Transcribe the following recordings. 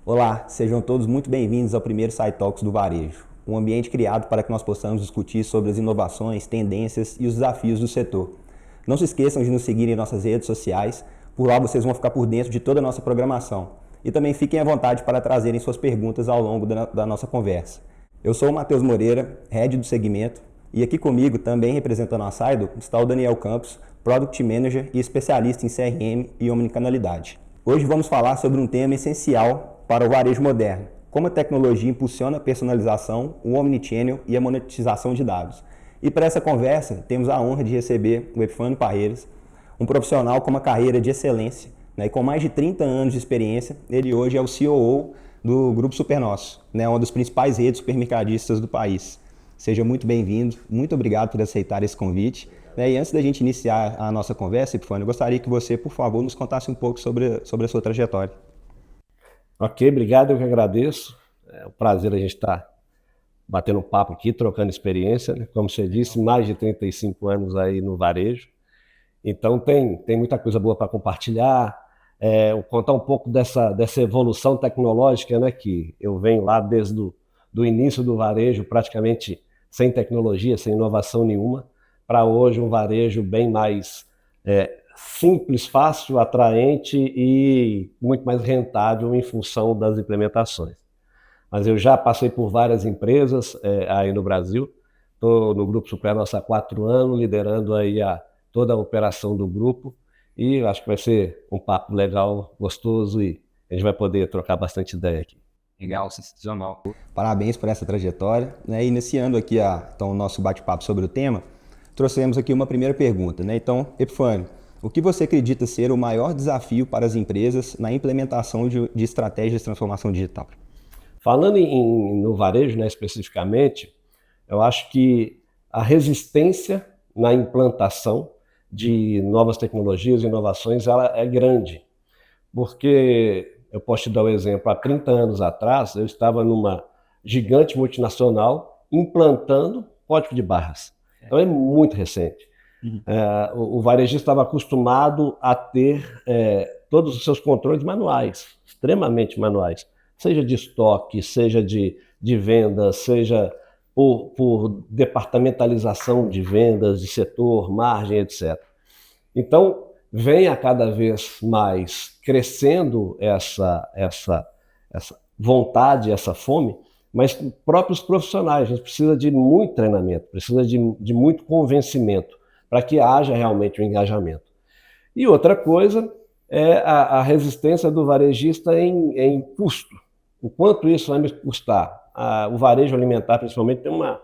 Olá, sejam todos muito bem-vindos ao primeiro SciTalks do Varejo, um ambiente criado para que nós possamos discutir sobre as inovações, tendências e os desafios do setor. Não se esqueçam de nos seguir em nossas redes sociais, por lá vocês vão ficar por dentro de toda a nossa programação. E também fiquem à vontade para trazerem suas perguntas ao longo da nossa conversa. Eu sou o Matheus Moreira, head do segmento, e aqui comigo, também representando a Saido, está o Daniel Campos, Product Manager e especialista em CRM e omnicanalidade. Hoje vamos falar sobre um tema essencial para o varejo moderno, como a tecnologia impulsiona a personalização, o omnichannel e a monetização de dados. E para essa conversa, temos a honra de receber o Epifânio Parreiras, um profissional com uma carreira de excelência, né, e com mais de 30 anos de experiência. Ele hoje é o COO do Grupo Supernosso, né, uma das principais redes supermercadistas do país. Seja muito bem-vindo, muito obrigado por aceitar esse convite. E antes da gente iniciar a nossa conversa, Epifânio, eu gostaria que você, por favor, nos contasse um pouco sobre a sua trajetória. Ok, obrigado, eu que agradeço. É um prazer a gente estar batendo um papo aqui, trocando experiência, né? Como você disse, mais de 35 anos aí no varejo. Então tem muita coisa boa para compartilhar. Eu contar um pouco dessa evolução tecnológica, né? Que eu venho lá desde do início do varejo, praticamente sem tecnologia, sem inovação nenhuma, para hoje um varejo bem mais simples, fácil, atraente e muito mais rentável em função das implementações. Mas eu já passei por várias empresas aí no Brasil, estou no Grupo Supernosso há 4 anos, liderando aí toda a operação do grupo, e acho que vai ser um papo legal, gostoso, e a gente vai poder trocar bastante ideia aqui. Legal, sensacional. Parabéns por essa trajetória, né? Iniciando aqui então, o nosso bate-papo sobre o tema, trouxemos aqui uma primeira pergunta, né? Então, Epifânio, o que você acredita ser o maior desafio para as empresas na implementação de estratégias de transformação digital? Falando no varejo, né, especificamente, eu acho que a resistência na implantação de novas tecnologias e inovações ela é grande, porque eu posso te dar um exemplo. Há 30 anos atrás, eu estava numa gigante multinacional implantando código de barras. Então é muito recente. O varejista estava acostumado a ter todos os seus controles manuais, extremamente manuais, seja de estoque, seja de venda, seja por departamentalização de vendas, de setor, margem, etc. Então, vem a cada vez mais crescendo essa vontade, essa fome, mas próprios profissionais, a gente precisa de muito treinamento, precisa de muito convencimento para que haja realmente um engajamento. E outra coisa é a resistência do varejista em custo. O quanto isso vai me custar? O varejo alimentar, principalmente, tem uma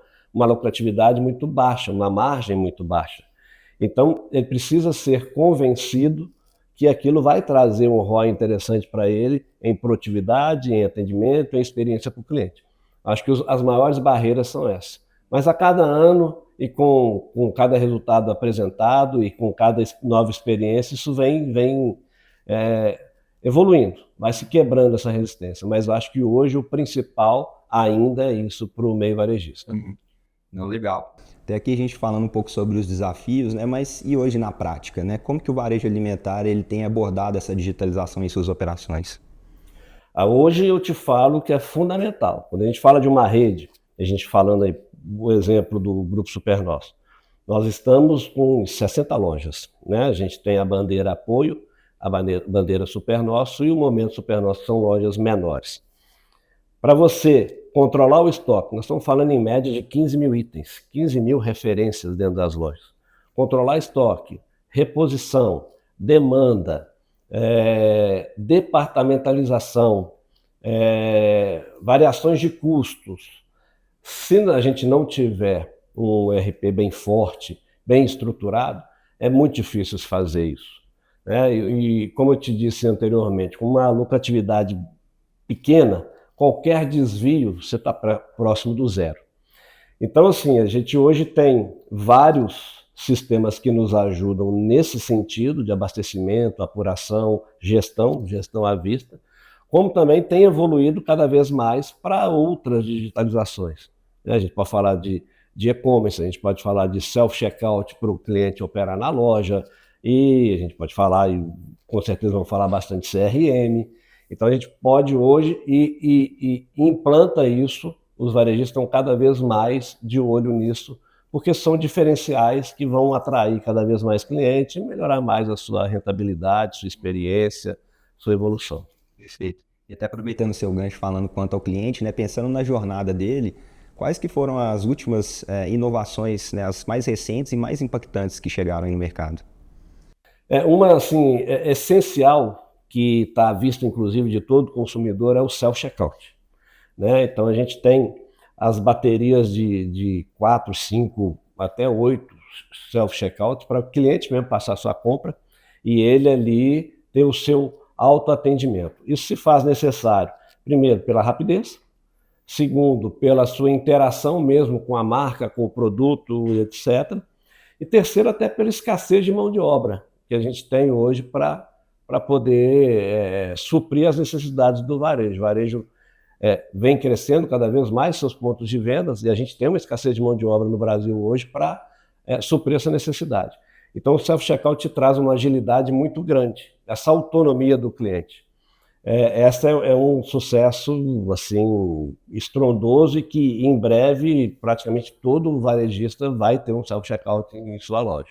lucratividade muito baixa, uma margem muito baixa. Então, ele precisa ser convencido que aquilo vai trazer um ROI interessante para ele em produtividade, em atendimento, em experiência para o cliente. Acho que as maiores barreiras são essas. Mas a cada ano e com cada resultado apresentado e com cada nova experiência, isso vem evoluindo, vai se quebrando essa resistência. Mas eu acho que hoje o principal ainda é isso para o meio varejista. Não, legal. Até aqui a gente falando um pouco sobre os desafios, né? Mas e hoje na prática, né? Como que o varejo alimentar ele tem abordado essa digitalização em suas operações? Hoje eu te falo que é fundamental. Quando a gente fala de uma rede, a gente falando aí, o exemplo do Grupo Supernosso, nós estamos com 60 lojas, né? A gente tem a bandeira Apoio, a bandeira Supernosso e o Momento Supernosso, são lojas menores. Para você controlar o estoque, nós estamos falando em média de 15 mil itens, 15 mil referências dentro das lojas. Controlar estoque, reposição, demanda, departamentalização, variações de custos. Se a gente não tiver um ERP bem forte, bem estruturado, é muito difícil fazer isso. E como eu te disse anteriormente, com uma lucratividade pequena, qualquer desvio você está próximo do zero. Então, assim, a gente hoje tem vários sistemas que nos ajudam nesse sentido de abastecimento, apuração, gestão à vista, como também tem evoluído cada vez mais para outras digitalizações. A gente pode falar de e-commerce, a gente pode falar de self-checkout para o cliente operar na loja, e a gente pode falar, e com certeza vamos falar bastante de CRM. Então a gente pode hoje e implanta isso, os varejistas estão cada vez mais de olho nisso, porque são diferenciais que vão atrair cada vez mais clientes e melhorar mais a sua rentabilidade, sua experiência, sua evolução. Perfeito. E até aproveitando o seu gancho falando quanto ao cliente, né, pensando na jornada dele, quais que foram as últimas inovações, né, as mais recentes e mais impactantes que chegaram no mercado? Uma assim, essencial, que está à vista inclusive de todo consumidor, é o self-checkout. Né? Então a gente tem as baterias de 4, 5 até 8 self-checkouts para o cliente mesmo passar a sua compra e ele ali ter o seu autoatendimento. Isso se faz necessário, primeiro, pela rapidez, segundo, pela sua interação mesmo com a marca, com o produto, etc. E terceiro, até pela escassez de mão de obra que a gente tem hoje para poder suprir as necessidades do varejo. O varejo vem crescendo cada vez mais seus pontos de vendas e a gente tem uma escassez de mão de obra no Brasil hoje para suprir essa necessidade. Então o self-checkout te traz uma agilidade muito grande, essa autonomia do cliente. Essa é um sucesso assim estrondoso e que em breve praticamente todo varejista vai ter um self-checkout em sua loja.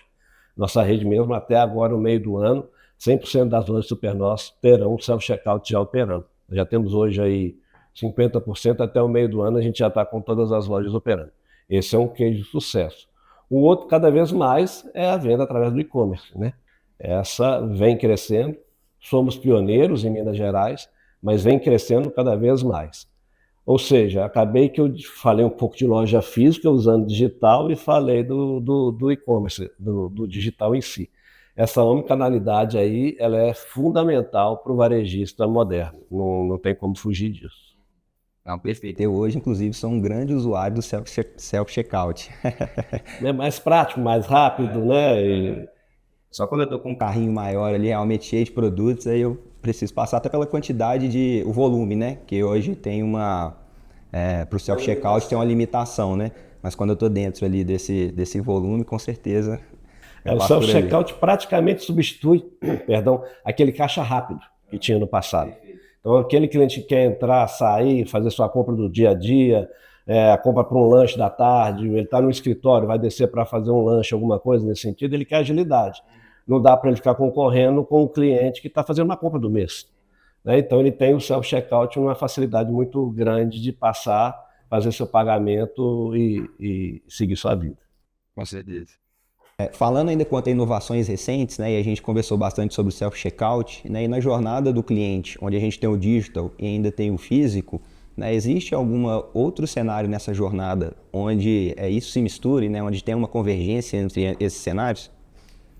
Nossa rede mesmo, até agora, no meio do ano, 100% das lojas Supernós terão um self-checkout já operando. Já temos hoje aí 50%, até o meio do ano a gente já está com todas as lojas operando. Esse é um case de sucesso. O outro, cada vez mais, é a venda através do e-commerce, né? Essa vem crescendo, somos pioneiros em Minas Gerais, mas vem crescendo cada vez mais. Ou seja, acabei que eu falei um pouco de loja física usando digital e falei do e-commerce, do digital em si. Essa omnicanalidade aí, ela é fundamental para o varejista moderno, não tem como fugir disso. Não, perfeito. Eu hoje, inclusive, sou um grande usuário do self-checkout. É mais prático, mais rápido, né? Só quando eu tô com um carrinho maior ali, realmente cheio de produtos, aí eu preciso passar até pela quantidade o volume, né? Que hoje tem pro self-checkout tem uma limitação, né? Mas quando eu tô dentro ali desse volume, com certeza eu O passo por ali. self-checkout praticamente substitui, perdão, aquele caixa rápido que tinha no passado. Então aquele cliente que quer entrar, sair, fazer sua compra do dia a dia, a compra para um lanche da tarde, ele está no escritório, vai descer para fazer um lanche, alguma coisa nesse sentido, ele quer agilidade. Não dá para ele ficar concorrendo com o cliente que está fazendo uma compra do mês. Né? Então ele tem o self-checkout uma facilidade muito grande de passar, fazer seu pagamento e seguir sua vida. Com certeza. Falando ainda quanto a inovações recentes, né, e a gente conversou bastante sobre o self-checkout, né, e na jornada do cliente, onde a gente tem o digital e ainda tem o físico, né, existe algum outro cenário nessa jornada onde isso se misture, né, onde tem uma convergência entre esses cenários?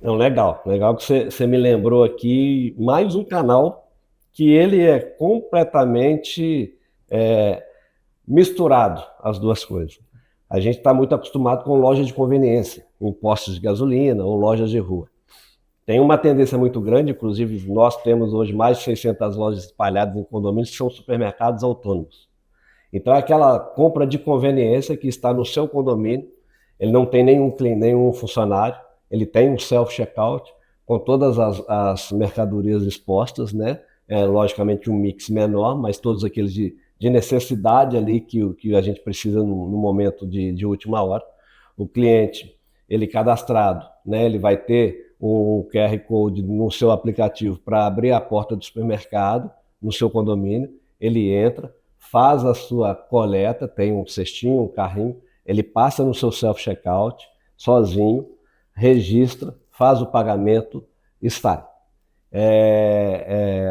Não, legal que você me lembrou aqui mais um canal que ele é completamente misturado, as duas coisas. A gente está muito acostumado com lojas de conveniência, em postos de gasolina ou lojas de rua. Tem uma tendência muito grande, inclusive nós temos hoje mais de 600 lojas espalhadas em condomínios que são supermercados autônomos. Então é aquela compra de conveniência que está no seu condomínio, ele não tem nenhum funcionário, ele tem um self-checkout com todas as mercadorias expostas, né? Logicamente um mix menor, mas todos aqueles de necessidade ali que a gente precisa no momento de última hora. O cliente, ele cadastrado, né? Ele vai ter um QR Code no seu aplicativo para abrir a porta do supermercado, no seu condomínio, ele entra, faz a sua coleta, tem um cestinho, um carrinho, ele passa no seu self-checkout, sozinho, registra, faz o pagamento e sai.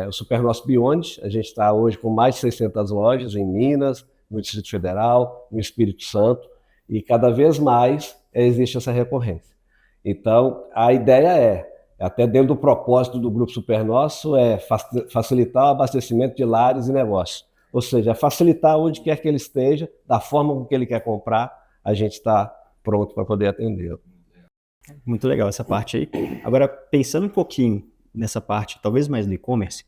O Supernós Beyond, a gente está hoje com mais de 600 lojas em Minas, no Distrito Federal, no Espírito Santo, e cada vez mais existe essa recorrência. Então, a ideia até dentro do propósito do Grupo Supernós, facilitar o abastecimento de lares e negócios. Ou seja, facilitar onde quer que ele esteja, da forma com que ele quer comprar, a gente está pronto para poder atendê-lo. Muito legal essa parte aí. Agora, pensando um pouquinho nessa parte, talvez mais do e-commerce,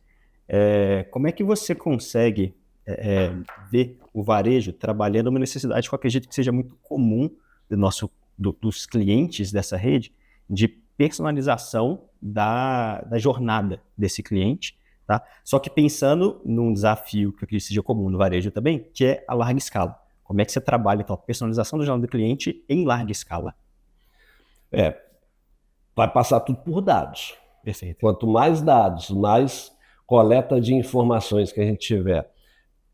como é que você consegue ver o varejo trabalhando uma necessidade que eu acredito que seja muito comum dos clientes dessa rede, de personalização da jornada desse cliente, tá? Só que pensando num desafio que eu acredito que seja comum no varejo também, que é a larga escala. Como é que você trabalha, então, a personalização do jornal do cliente em larga escala? Vai passar tudo por dados. Perfeito. Quanto mais dados, mais coleta de informações que a gente tiver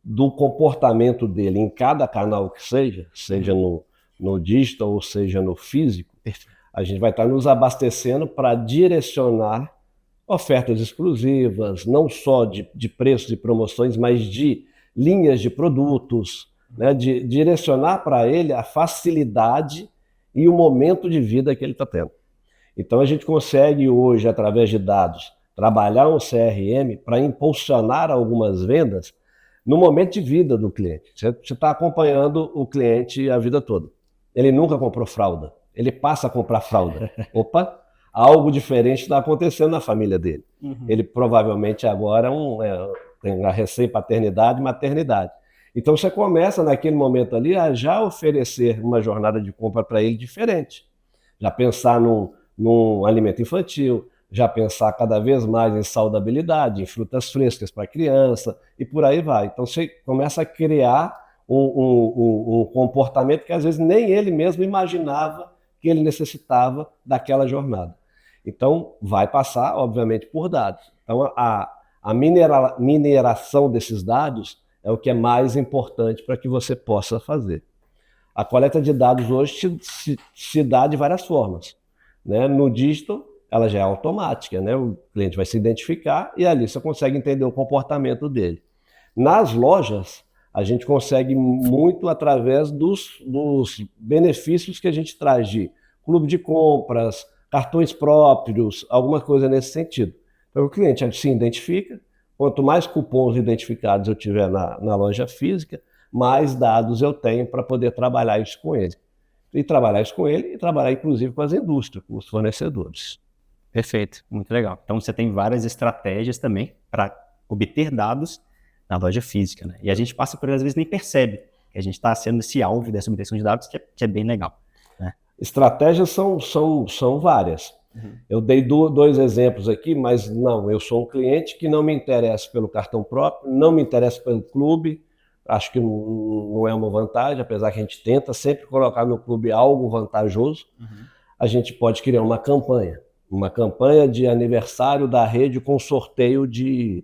do comportamento dele em cada canal que seja no digital ou seja no físico, a gente vai estar nos abastecendo para direcionar ofertas exclusivas, não só de preços e promoções, mas de linhas de produtos, né, de direcionar para ele a facilidade e o momento de vida que ele está tendo. Então a gente consegue hoje, através de dados, trabalhar um CRM para impulsionar algumas vendas no momento de vida do cliente. Você está acompanhando o cliente a vida toda. Ele nunca comprou fralda, ele passa a comprar fralda. Opa, algo diferente está acontecendo na família dele. Ele provavelmente agora tem a recém-paternidade e maternidade. Então você começa naquele momento ali a já oferecer uma jornada de compra para ele diferente. Já pensar num alimento infantil, já pensar cada vez mais em saudabilidade, em frutas frescas para a criança e por aí vai. Então você começa a criar um comportamento que às vezes nem ele mesmo imaginava que ele necessitava daquela jornada. Então vai passar, obviamente, por dados. Então a mineração desses dados é o que é mais importante para que você possa fazer. A coleta de dados hoje se dá de várias formas, né? No digital, ela já é automática, né? O cliente vai se identificar e ali você consegue entender o comportamento dele. Nas lojas, a gente consegue muito através dos benefícios que a gente traz de clube de compras, cartões próprios, alguma coisa nesse sentido. Então o cliente se identifica, quanto mais cupons identificados eu tiver na loja física, mais dados eu tenho para poder trabalhar isso com ele. E trabalhar isso com ele e trabalhar inclusive com as indústrias, com os fornecedores. Perfeito, muito legal. Então você tem várias estratégias também para obter dados na loja física, né? E a gente passa por às vezes nem percebe que a gente está sendo esse alvo dessa obtenção de dados, que é bem legal, né? Estratégias são várias. Eu dei dois exemplos aqui, mas não, eu sou um cliente que não me interessa pelo cartão próprio, não me interessa pelo clube, acho que não é uma vantagem, apesar que a gente tenta sempre colocar no clube algo vantajoso. A gente pode criar uma campanha de aniversário da rede com sorteio de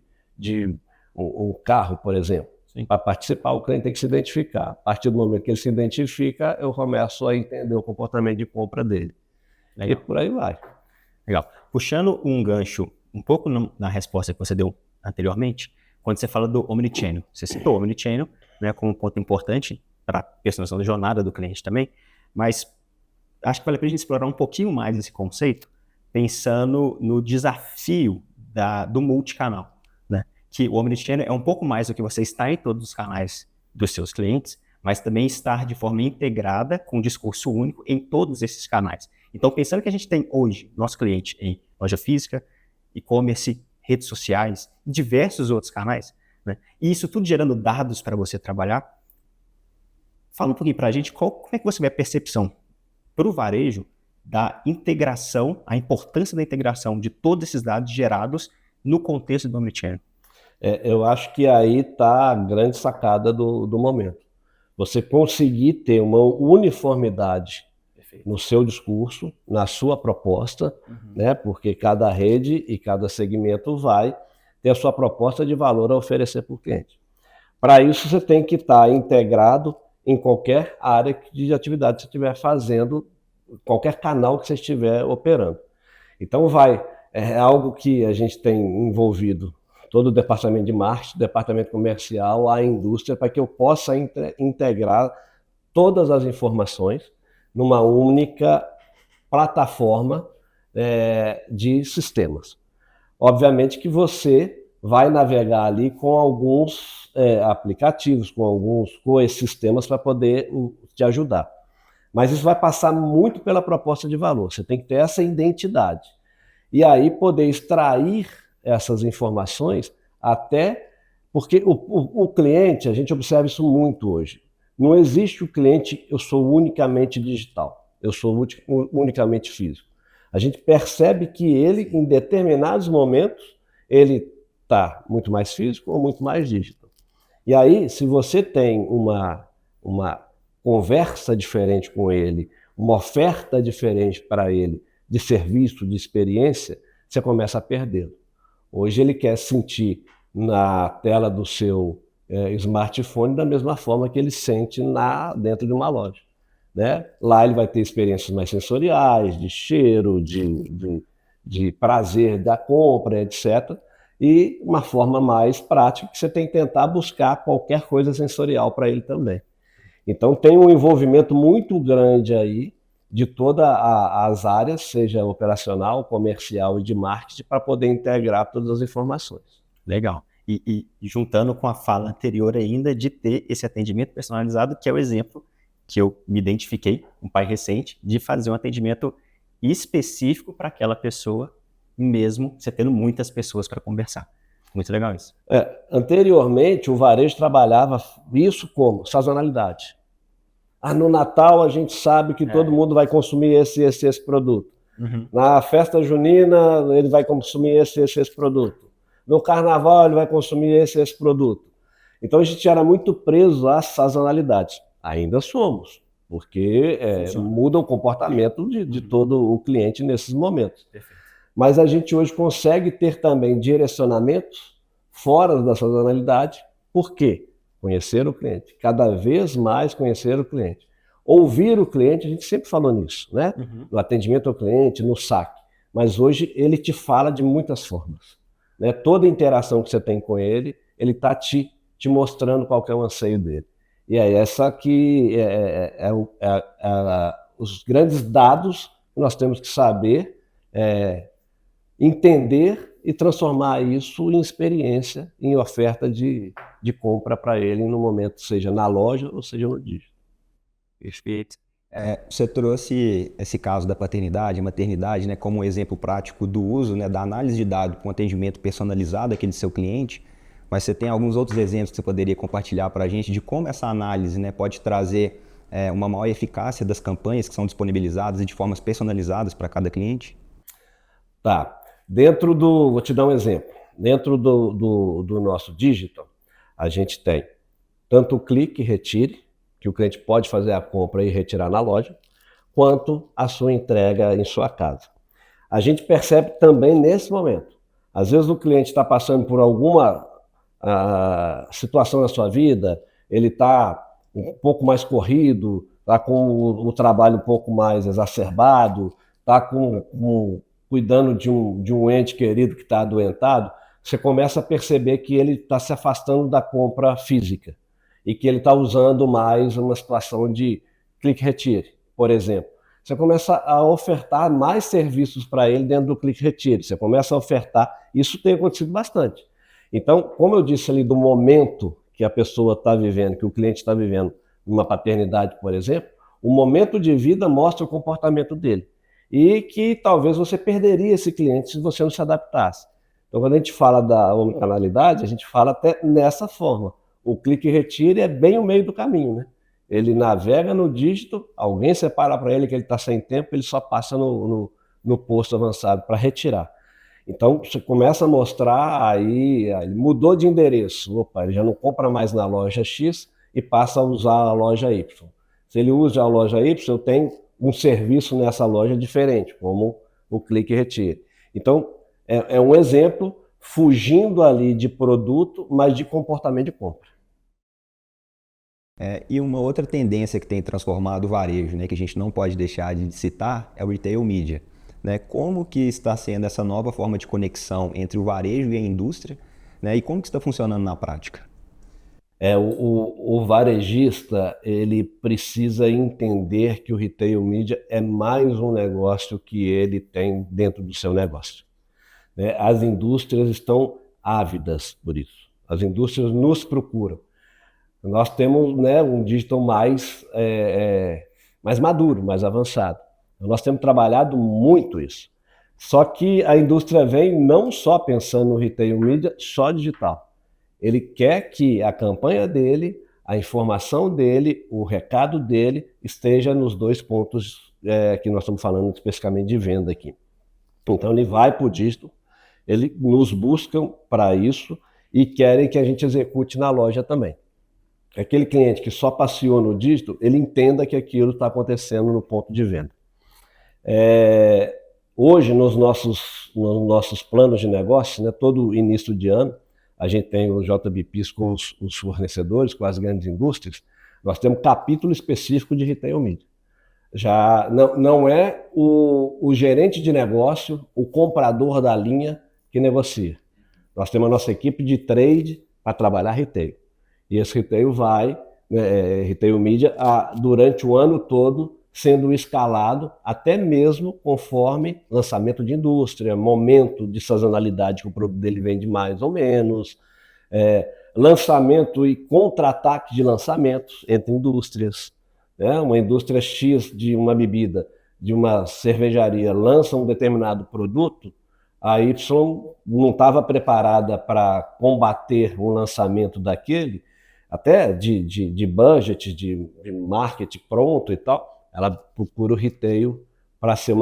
um carro, por exemplo. Para participar, o cliente tem que se identificar. A partir do momento que ele se identifica, eu começo a entender o comportamento de compra dele. Legal. E por aí vai. Legal. Puxando um gancho um pouco na resposta que você deu anteriormente, quando você fala do Omnichannel. Você citou o Omnichannel, né, como um ponto importante para a personalização da jornada do cliente também, mas acho que vale a pena a gente explorar um pouquinho mais esse conceito, pensando no desafio do multicanal, né? Que o Omnichannel é um pouco mais do que você estar em todos os canais dos seus clientes, mas também estar de forma integrada com um discurso único em todos esses canais. Então, pensando que a gente tem hoje nosso cliente em loja física, e-commerce, redes sociais, diversos outros canais, né? E isso tudo gerando dados para você trabalhar. Fala um pouquinho para a gente como é que você vê a percepção para o varejo da integração, a importância da integração de todos esses dados gerados no contexto do Omnichannel. Eu acho que aí está a grande sacada do momento. Você conseguir ter uma uniformidade no seu discurso, na sua proposta, né? Porque cada rede e cada segmento vai ter a sua proposta de valor a oferecer para o cliente. Para isso, você tem que estar integrado em qualquer área de atividade que você estiver fazendo, qualquer canal que você estiver operando. Então é algo que a gente tem envolvido todo o departamento de marketing, departamento comercial, a indústria, para que eu possa integrar todas as informações numa única plataforma de sistemas. Obviamente que você vai navegar ali com alguns aplicativos, com alguns coessistemas para poder te ajudar. Mas isso vai passar muito pela proposta de valor. Você tem que ter essa identidade. E aí poder extrair essas informações até... Porque o cliente, a gente observa isso muito hoje. Não existe o cliente, eu sou unicamente digital, eu sou unicamente físico. A gente percebe que ele, em determinados momentos, ele está muito mais físico ou muito mais digital. E aí, se você tem uma conversa diferente com ele, uma oferta diferente para ele de serviço, de experiência, você começa a perdê-lo. Hoje ele quer sentir na tela do seu smartphone da mesma forma que ele sente dentro de uma loja, né? Lá ele vai ter experiências mais sensoriais, de cheiro, de prazer da compra, etc. E uma forma mais prática que você tem que tentar buscar qualquer coisa sensorial para ele também. Então tem um envolvimento muito grande aí de todas as áreas, seja operacional, comercial e de marketing, para poder integrar todas as informações. Legal. E juntando com a fala anterior ainda de ter esse atendimento personalizado, que é o exemplo que eu me identifiquei, um pai recente, de fazer um atendimento específico para aquela pessoa, mesmo você tendo muitas pessoas para conversar. Muito legal isso. Anteriormente, o varejo trabalhava isso como sazonalidade. No Natal a gente sabe que todo mundo vai consumir esse produto. Uhum. Na festa junina ele vai consumir esse produto. No carnaval ele vai consumir esse produto. Então a gente era muito preso às sazonalidades. Ainda somos, porque muda o comportamento de todo o cliente nesses momentos. Perfeito. Mas a gente hoje consegue ter também direcionamentos fora da sazonalidade. Por quê? Conhecer o cliente, cada vez mais conhecer o cliente. Ouvir o cliente, a gente sempre falou nisso, né? Uhum. No atendimento ao cliente, no saque. Mas hoje ele te fala de muitas formas, né? Toda interação que você tem com ele, ele está te mostrando qual que é o anseio dele. E aí essa que os grandes dados que nós temos que saber entender e transformar isso em experiência, em oferta de compra para ele no momento, seja na loja ou seja no dígito. Perfeito. Você trouxe esse caso da paternidade, maternidade, né, como um exemplo prático do uso, né, da análise de dados para um atendimento personalizado aqui do seu cliente, mas você tem alguns outros exemplos que você poderia compartilhar para a gente de como essa análise, né, pode trazer uma maior eficácia das campanhas que são disponibilizadas e de formas personalizadas para cada cliente? Tá. Vou te dar um exemplo. Dentro do nosso digital, a gente tem tanto o clique e retire, que o cliente pode fazer a compra e retirar na loja, quanto a sua entrega em sua casa. A gente percebe também nesse momento. Às vezes o cliente está passando por alguma situação na sua vida, ele está um pouco mais corrido, está com o trabalho um pouco mais exacerbado, está cuidando de um ente querido que está adoentado, você começa a perceber que ele está se afastando da compra física e que ele está usando mais uma situação de clique-retire, por exemplo. Você começa a ofertar mais serviços para ele dentro do clique-retire, você começa a ofertar, isso tem acontecido bastante. Então, como eu disse ali do momento que a pessoa está vivendo, que o cliente está vivendo numa paternidade, por exemplo, o momento de vida mostra o comportamento dele. E que talvez você perderia esse cliente se você não se adaptasse. Então, quando a gente fala da omnicanalidade, a gente fala até nessa forma. O clique e retire é bem o meio do caminho, né? Ele navega no dígito, alguém separa para ele que ele está sem tempo, ele só passa no posto avançado para retirar. Então, você começa a mostrar, aí ele mudou de endereço. Opa, ele já não compra mais na loja X e passa a usar a loja Y. Se ele usa a loja Y, eu tenho um serviço nessa loja diferente, como o clique e retire. Então, é um exemplo fugindo ali de produto, mas de comportamento de compra. E uma outra tendência que tem transformado o varejo, né, que a gente não pode deixar de citar, é o retail media. Né? Como que está sendo essa nova forma de conexão entre o varejo e a indústria, né, e como que está funcionando na prática? O varejista, ele precisa entender que o retail media é mais um negócio que ele tem dentro do seu negócio. Né? As indústrias estão ávidas por isso. As indústrias nos procuram. Nós temos, né, um digital mais maduro, mais avançado. Nós temos trabalhado muito isso. Só que a indústria vem não só pensando no retail media, só digital. Ele quer que a campanha dele, a informação dele, o recado dele esteja nos dois pontos que nós estamos falando especificamente de venda aqui. Então ele vai para o digital, eles nos buscam para isso e querem que a gente execute na loja também. Aquele cliente que só passeou no dígito, ele entenda que aquilo está acontecendo no ponto de venda. Hoje, nos nossos planos de negócio, né, todo início de ano, a gente tem os JBPs com os fornecedores, com as grandes indústrias, nós temos um capítulo específico de Retail Media. Já não é o gerente de negócio, o comprador da linha que negocia. Nós temos a nossa equipe de trade para trabalhar retail. E esse retail Retail Media, durante o ano todo, sendo escalado, até mesmo conforme lançamento de indústria, momento de sazonalidade que o produto dele vende mais ou menos, lançamento e contra-ataque de lançamentos entre indústrias. Uma indústria X de uma bebida, de uma cervejaria, lança um determinado produto, a Y não estava preparada para combater um lançamento daquele, até de budget, de marketing pronto e tal, ela procura o retail para ser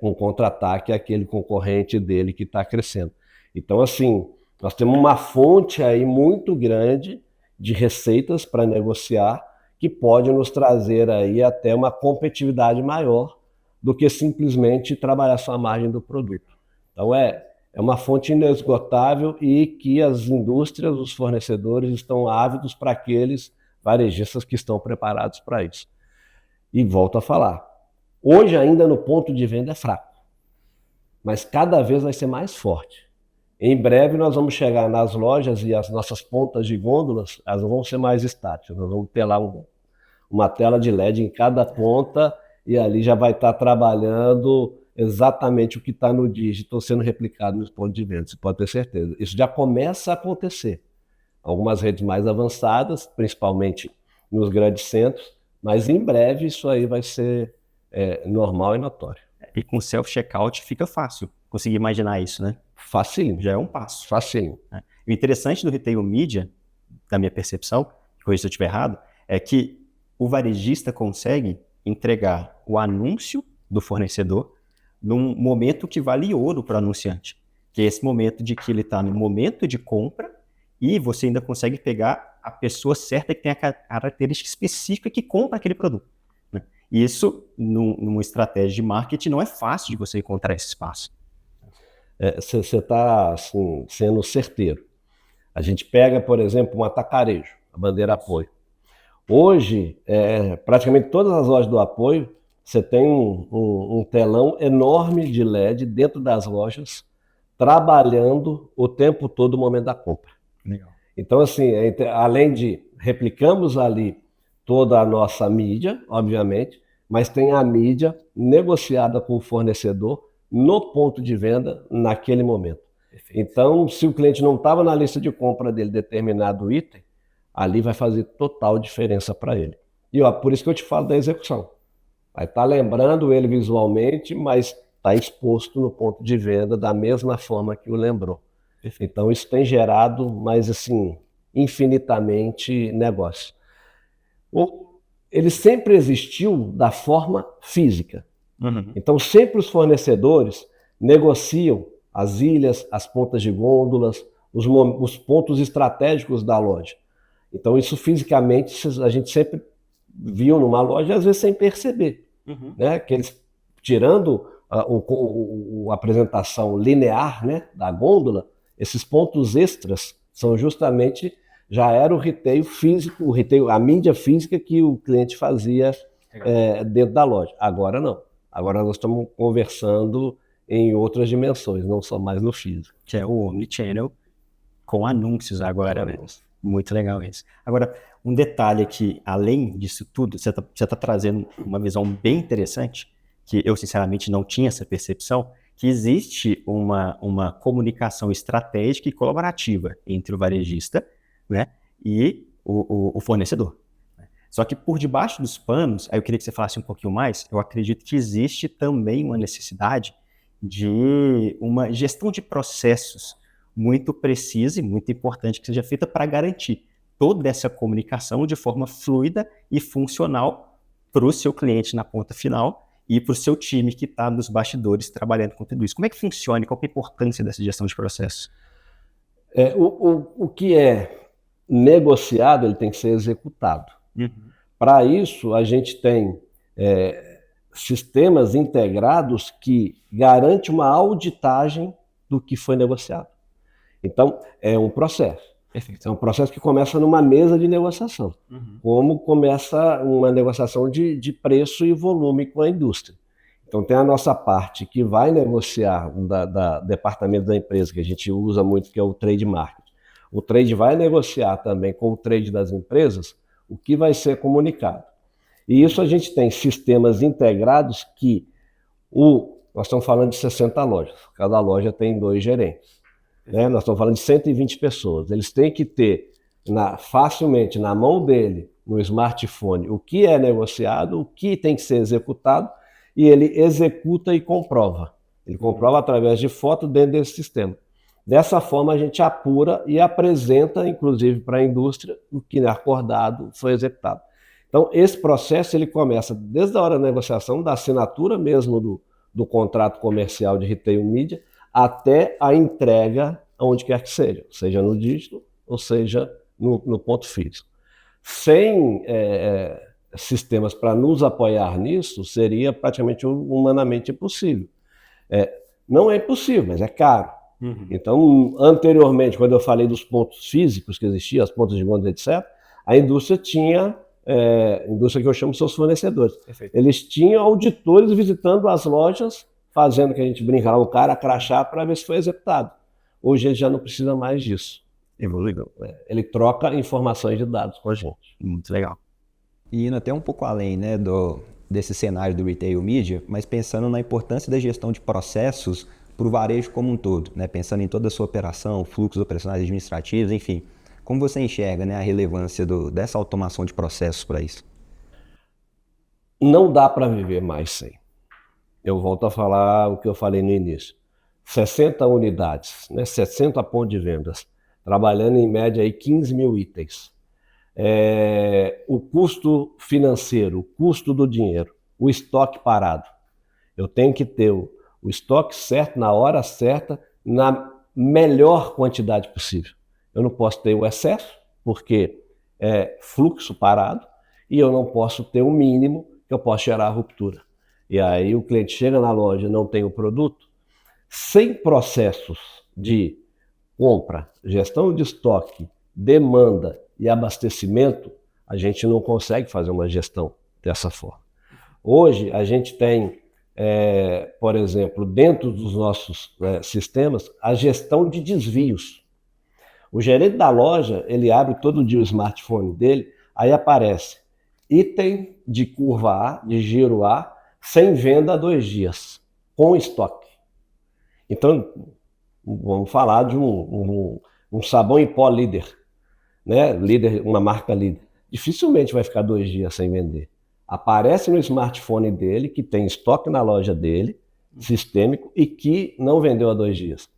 um contra-ataque àquele concorrente dele que está crescendo. Então, assim, nós temos uma fonte aí muito grande de receitas para negociar que pode nos trazer aí até uma competitividade maior do que simplesmente trabalhar só a margem do produto. Então, é uma fonte inesgotável e que as indústrias, os fornecedores estão ávidos para aqueles varejistas que estão preparados para isso. E volto a falar, hoje ainda no ponto de venda é fraco, mas cada vez vai ser mais forte. Em breve nós vamos chegar nas lojas e as nossas pontas de gôndolas, elas vão ser mais estáticas, nós vamos ter lá uma tela de LED em cada ponta e ali já vai estar trabalhando exatamente o que está no dígito sendo replicado nos pontos de venda, você pode ter certeza. Isso já começa a acontecer. Algumas redes mais avançadas, principalmente nos grandes centros, mas em breve isso aí vai ser normal e notório. E com self-checkout fica fácil conseguir imaginar isso, né? Facinho. Já é um passo. Facinho. O interessante do Retail Media, da minha percepção, corrija se eu estiver errado, é que o varejista consegue entregar o anúncio do fornecedor num momento que vale ouro para o anunciante, que é esse momento de que ele está no momento de compra e você ainda consegue pegar a pessoa certa que tem a característica específica que compra aquele produto. Né? E isso, numa estratégia de marketing, não é fácil de você encontrar esse espaço. Você está assim, sendo certeiro. A gente pega, por exemplo, um atacarejo, a bandeira apoio. Hoje, praticamente todas as lojas do apoio, você tem um telão enorme de LED dentro das lojas, trabalhando o tempo todo o momento da compra. Legal. Então, assim, além de replicamos ali toda a nossa mídia, obviamente, mas tem a mídia negociada com o fornecedor no ponto de venda naquele momento. Perfeito. Então, se o cliente não estava na lista de compra dele determinado item, ali vai fazer total diferença para ele. E por isso que eu te falo da execução. Vai estar lembrando ele visualmente, mas está exposto no ponto de venda da mesma forma que o lembrou. Perfeito. Então isso tem gerado, mas assim, infinitamente negócio. Ele sempre existiu da forma física. Uhum. Então sempre os fornecedores negociam as ilhas, as pontas de gôndolas, os pontos estratégicos da loja. Então isso fisicamente a gente sempre viu numa loja, às vezes sem perceber. Uhum. Né? Que eles, tirando a apresentação linear, né, da gôndola, esses pontos extras são justamente, já era o retail físico, a mídia física que o cliente fazia dentro da loja. Agora não. Agora nós estamos conversando em outras dimensões, não só mais no físico. Que é o Omnichannel com anúncios agora, né? Muito legal isso. Agora, um detalhe aqui, além disso tudo, você tá trazendo uma visão bem interessante, que eu sinceramente não tinha essa percepção, que existe uma comunicação estratégica e colaborativa entre o varejista, né, e o fornecedor. Só que por debaixo dos panos, aí eu queria que você falasse um pouquinho mais, eu acredito que existe também uma necessidade de uma gestão de processos muito precisa e muito importante que seja feita para garantir toda essa comunicação de forma fluida e funcional para o seu cliente na ponta final e para o seu time que está nos bastidores trabalhando com tudo isso. Como é que funciona e qual que é a importância dessa gestão de processo? O que é negociado, ele tem que ser executado. Para isso, a gente tem sistemas integrados que garantem uma auditagem do que foi negociado. Então, é um processo. Perfeito. É um processo que começa numa mesa de negociação, como começa uma negociação de preço e volume com a indústria. Então, tem a nossa parte que vai negociar da departamento da empresa, que a gente usa muito, que é o trade market. O trade vai negociar também com o trade das empresas o que vai ser comunicado. E isso a gente tem sistemas integrados que nós estamos falando de 60 lojas, cada loja tem 2 gerentes. Né? Nós estamos falando de 120 pessoas. Eles têm que ter facilmente na mão dele, no smartphone, o que é negociado, o que tem que ser executado, e ele executa e comprova. Ele comprova através de foto dentro desse sistema. Dessa forma, a gente apura e apresenta, inclusive, para a indústria o que é acordado foi executado. Então, esse processo ele começa desde a hora da negociação, da assinatura mesmo do contrato comercial de retail media, até a entrega onde quer que seja no dígito ou seja no ponto físico. Sem sistemas para nos apoiar nisso, seria praticamente humanamente impossível. Não é impossível, mas é caro. Então, anteriormente, quando eu falei dos pontos físicos que existiam, as pontas de venda, etc., a indústria tinha, indústria que eu chamo de seus fornecedores. Perfeito. Eles tinham auditores visitando as lojas, fazendo que a gente brinca lá, o cara crachá para ver se foi executado. Hoje ele já não precisa mais disso. Ele troca informações de dados com a gente. Muito legal. E indo até um pouco além, né, desse cenário do retail media, mas pensando na importância da gestão de processos para o varejo como um todo, né, pensando em toda a sua operação, fluxos operacionais administrativos, enfim. Como você enxerga, né, a relevância dessa automação de processos para isso? Não dá para viver mais sem. Eu volto a falar o que eu falei no início. 60 unidades, né, 60 pontos de vendas, trabalhando em média aí 15 mil itens. O custo financeiro, o custo do dinheiro, o estoque parado. Eu tenho que ter o estoque certo, na hora certa, na melhor quantidade possível. Eu não posso ter o excesso, porque é fluxo parado, e eu não posso ter o mínimo, que eu posso gerar ruptura. E aí o cliente chega na loja e não tem o produto, sem processos de compra, gestão de estoque, demanda e abastecimento, a gente não consegue fazer uma gestão dessa forma. Hoje a gente tem, por exemplo, dentro dos nossos sistemas, a gestão de desvios. O gerente da loja, ele abre todo dia o smartphone dele, aí aparece item de curva A, de giro A, sem venda há 2 dias, com estoque. Então, vamos falar de um sabão em pó líder, né? Líder, uma marca líder. Dificilmente vai ficar 2 dias sem vender. Aparece no smartphone dele que tem estoque na loja dele, sistêmico, e que não vendeu há 2 dias.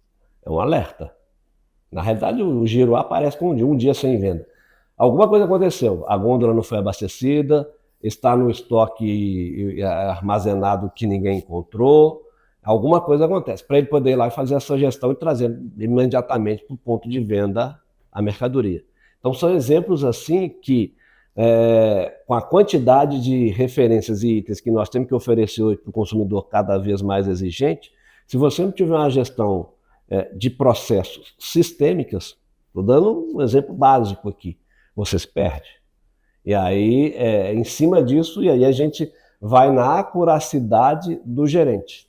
É um alerta. Na realidade, o giro A aparece com um dia sem venda. Alguma coisa aconteceu, a gôndola não foi abastecida, está no estoque armazenado que ninguém encontrou, alguma coisa acontece, para ele poder ir lá e fazer essa gestão e trazer imediatamente para o ponto de venda a mercadoria. Então são exemplos assim que, com a quantidade de referências e itens que nós temos que oferecer hoje para o consumidor cada vez mais exigente, se você não tiver uma gestão de processos sistêmicas, estou dando um exemplo básico aqui, você se perde. E aí, em cima disso, e aí a gente vai na acuracidade do gerente.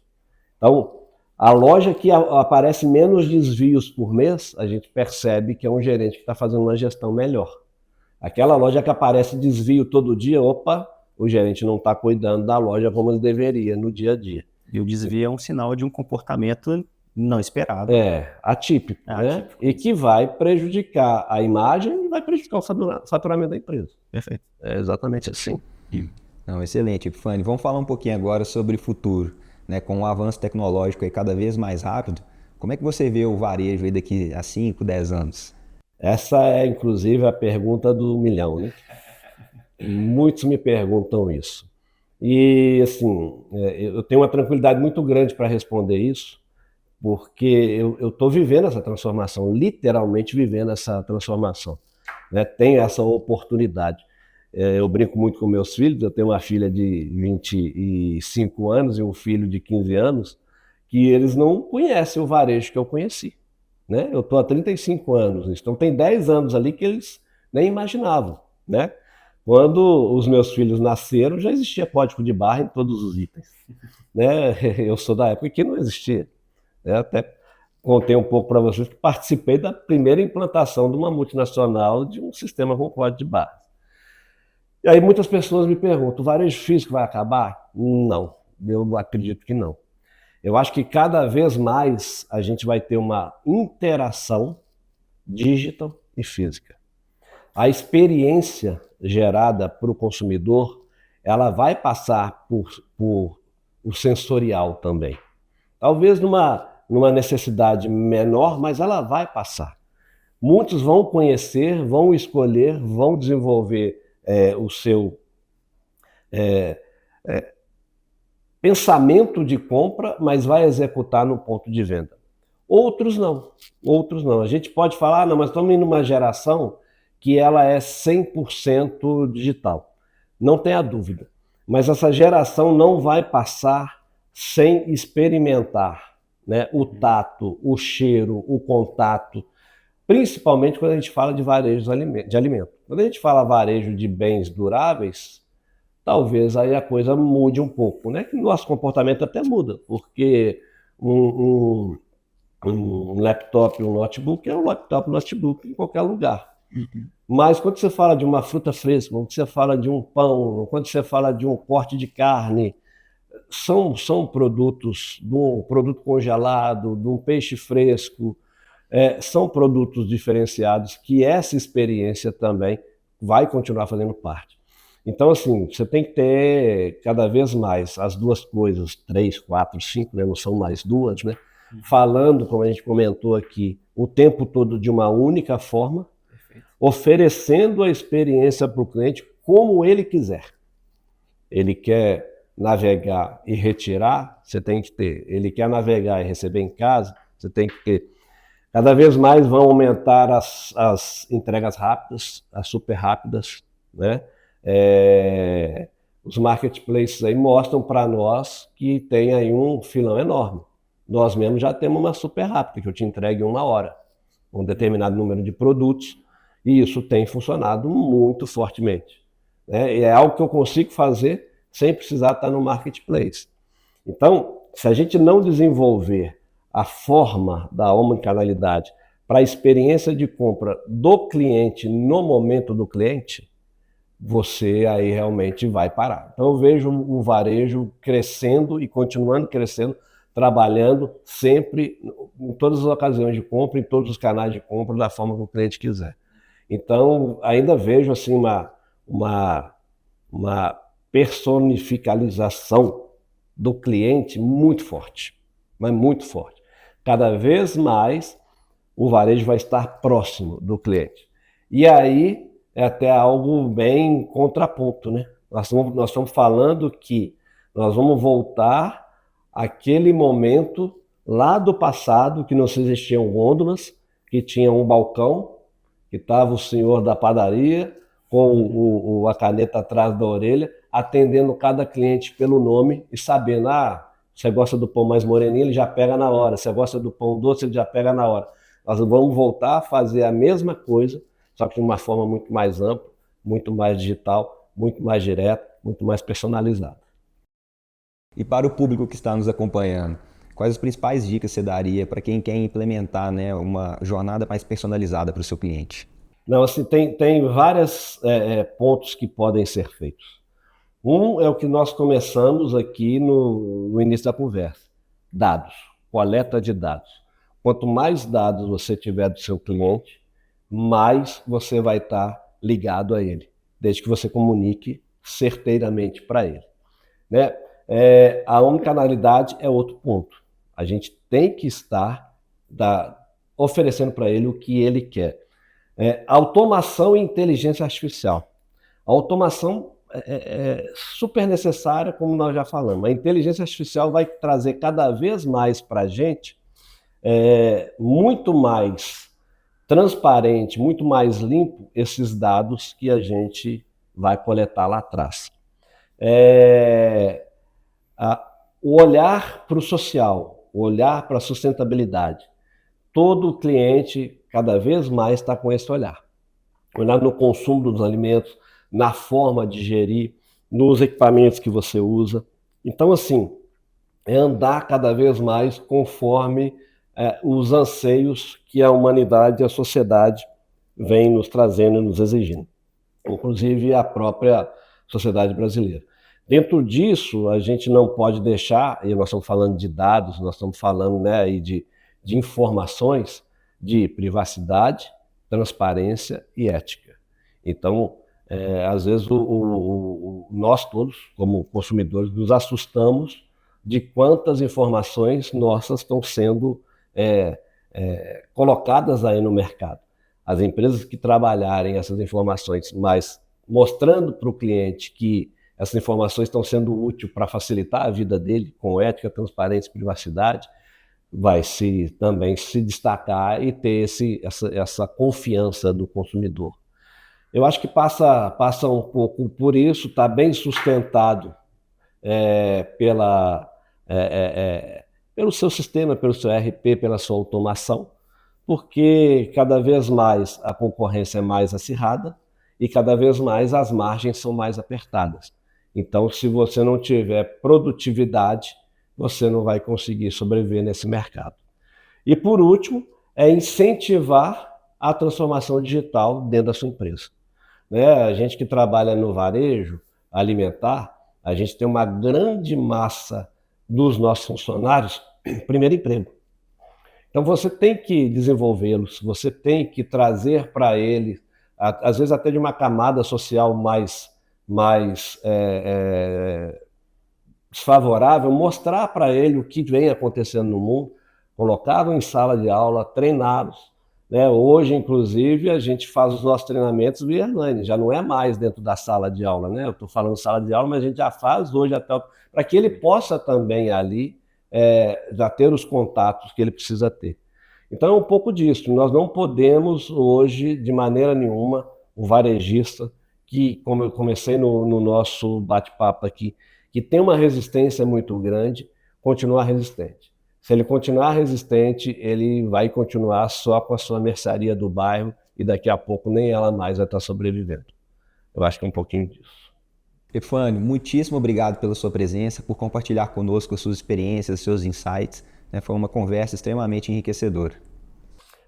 Então, a loja que aparece menos desvios por mês, a gente percebe que é um gerente que está fazendo uma gestão melhor. Aquela loja que aparece desvio todo dia, opa, o gerente não está cuidando da loja como ele deveria no dia a dia. E o desvio é um sinal de um comportamento não esperado. Atípico, né? E que vai prejudicar a imagem e vai prejudicar o faturamento da empresa. Perfeito. É exatamente assim. Não, excelente, Epifânio. Vamos falar um pouquinho agora sobre o futuro, né? Com o avanço tecnológico aí cada vez mais rápido, como é que você vê o varejo aí daqui a 5, 10 anos? Essa é, inclusive, a pergunta do milhão, né? Muitos me perguntam isso. E, assim, eu tenho uma tranquilidade muito grande para responder isso, porque eu estou vivendo essa transformação, literalmente vivendo essa transformação, né? Tenho essa oportunidade. Eu brinco muito com meus filhos, eu tenho uma filha de 25 anos e um filho de 15 anos, que eles não conhecem o varejo que eu conheci, né? Eu estou há 35 anos, então tem 10 anos ali que eles nem imaginavam, né? Quando os meus filhos nasceram, já existia código de barra em todos os itens, né? Eu sou da época que não existia. Eu até contei um pouco para vocês que participei da primeira implantação de uma multinacional de um sistema com código de barra. E aí muitas pessoas me perguntam, o varejo físico vai acabar? Não, eu acredito que não. Eu acho que cada vez mais a gente vai ter uma interação digital e física. A experiência gerada para o consumidor, ela vai passar por o sensorial também. Talvez numa necessidade menor, mas ela vai passar. Muitos vão conhecer, vão escolher, vão desenvolver o seu pensamento de compra, mas vai executar no ponto de venda. Outros não. A gente pode falar, não, mas estamos em uma geração que ela é 100% digital. Não tenha dúvida. Mas essa geração não vai passar sem experimentar, né, o tato, o cheiro, o contato, principalmente quando a gente fala de varejo de alimento. Quando a gente fala varejo de bens duráveis, talvez aí a coisa mude um pouco, né? Que nosso comportamento até muda, porque um laptop, um notebook é um laptop, notebook em qualquer lugar. Mas quando você fala de uma fruta fresca, quando você fala de um pão, quando você fala de um corte de carne, são produtos, de um produto congelado, de um peixe fresco, são produtos diferenciados que essa experiência também vai continuar fazendo parte. Então, assim, você tem que ter cada vez mais as duas coisas, 3, 4, 5, né? Não são mais duas, né? Falando, como a gente comentou aqui, o tempo todo de uma única forma, oferecendo a experiência para o cliente como ele quiser. Ele quer navegar e retirar, você tem que ter. Ele quer navegar e receber em casa, você tem que ter. Cada vez mais vão aumentar as entregas rápidas, as super rápidas, né? Os marketplaces aí mostram para nós que tem aí um filão enorme. Nós mesmos já temos uma super rápida, que eu te entrego em 1 hora, um determinado número de produtos, e isso tem funcionado muito fortemente, né? E é algo que eu consigo fazer sem precisar estar no marketplace. Então, se a gente não desenvolver a forma da omnicanalidade para a experiência de compra do cliente no momento do cliente, você aí realmente vai parar. Então eu vejo o varejo crescendo e continuando crescendo, trabalhando sempre em todas as ocasiões de compra, em todos os canais de compra, da forma que o cliente quiser. Então ainda vejo assim uma personificalização do cliente muito forte, mas muito forte. Cada vez mais o varejo vai estar próximo do cliente. E aí é até algo bem contraponto, né? Nós estamos falando que nós vamos voltar àquele momento lá do passado, que não existiam gôndolas, que tinha um balcão, que estava o senhor da padaria com a caneta atrás da orelha, atendendo cada cliente pelo nome e sabendo, você gosta do pão mais moreninho, ele já pega na hora, você gosta do pão doce, ele já pega na hora. Nós vamos voltar a fazer a mesma coisa, só que de uma forma muito mais ampla, muito mais digital, muito mais direta, muito mais personalizada. E para o público que está nos acompanhando, quais as principais dicas você daria para quem quer implementar, né, uma jornada mais personalizada para o seu cliente? Não, assim, tem vários pontos que podem ser feitos. Um é o que nós começamos aqui no início da conversa. Dados, coleta de dados. Quanto mais dados você tiver do seu cliente, mais você vai estar ligado a ele, desde que você comunique certeiramente para ele, né? A omnicanalidade é outro ponto. A gente tem que estar oferecendo para ele o que ele quer. Automação e inteligência artificial. A automação super necessária, como nós já falamos. A inteligência artificial vai trazer cada vez mais para a gente muito mais transparente, muito mais limpo esses dados que a gente vai coletar lá atrás. O olhar para o social, o olhar para a sustentabilidade. Todo cliente cada vez mais está com esse olhar. Olhar no consumo dos alimentos, na forma de gerir, nos equipamentos que você usa. Então, assim, é andar cada vez mais conforme os anseios que a humanidade e a sociedade vem nos trazendo e nos exigindo, inclusive a própria sociedade brasileira. Dentro disso, a gente não pode deixar, e nós estamos falando de dados, nós estamos falando, né, aí de informações, de privacidade, transparência e ética. Então, às vezes, nós todos, como consumidores, nos assustamos de quantas informações nossas estão sendo colocadas aí no mercado. As empresas que trabalharem essas informações, mas mostrando para o cliente que essas informações estão sendo úteis para facilitar a vida dele, com ética, transparência e privacidade, vai também se destacar e ter essa confiança do consumidor. Eu acho que passa um pouco por isso, está bem sustentado pelo seu sistema, pelo seu ERP, pela sua automação, porque cada vez mais a concorrência é mais acirrada e cada vez mais as margens são mais apertadas. Então, se você não tiver produtividade, você não vai conseguir sobreviver nesse mercado. E, por último, incentivar a transformação digital dentro da sua empresa. A gente que trabalha no varejo alimentar, a gente tem uma grande massa dos nossos funcionários, primeiro emprego. Então, você tem que desenvolvê-los, você tem que trazer para eles, às vezes até de uma camada social mais desfavorável, mostrar para ele o que vem acontecendo no mundo, colocá-lo em sala de aula, treiná-los. Hoje, inclusive, a gente faz os nossos treinamentos via online, já não é mais dentro da sala de aula. Eu estou falando sala de aula, mas a gente já faz hoje até para que ele possa também ali já ter os contatos que ele precisa ter. Então é um pouco disso, nós não podemos hoje, de maneira nenhuma, o varejista, que, como eu comecei no nosso bate-papo aqui, que tem uma resistência muito grande, continuar resistente. Se ele continuar resistente, ele vai continuar só com a sua mercearia do bairro e daqui a pouco nem ela mais vai estar sobrevivendo. Eu acho que é um pouquinho disso. Epifânio, muitíssimo obrigado pela sua presença, por compartilhar conosco as suas experiências, seus insights. Foi uma conversa extremamente enriquecedora.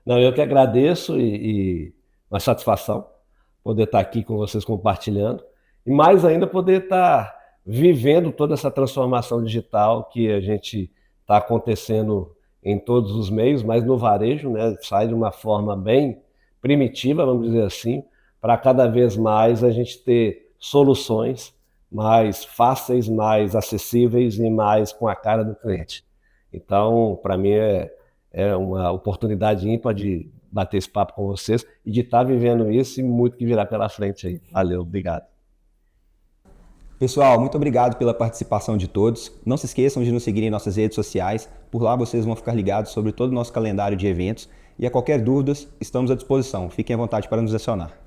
Não, eu que agradeço e uma satisfação poder estar aqui com vocês compartilhando e mais ainda poder estar vivendo toda essa transformação digital que a gente está acontecendo em todos os meios, mas no varejo, sai de uma forma bem primitiva, vamos dizer assim, para cada vez mais a gente ter soluções mais fáceis, mais acessíveis e mais com a cara do cliente. Então, para mim é uma oportunidade ímpar de bater esse papo com vocês e de estar vivendo isso e muito que virá pela frente aí. Valeu, obrigado. Pessoal, muito obrigado pela participação de todos. Não se esqueçam de nos seguir em nossas redes sociais. Por lá vocês vão ficar ligados sobre todo o nosso calendário de eventos. E a qualquer dúvida, estamos à disposição. Fiquem à vontade para nos acionar.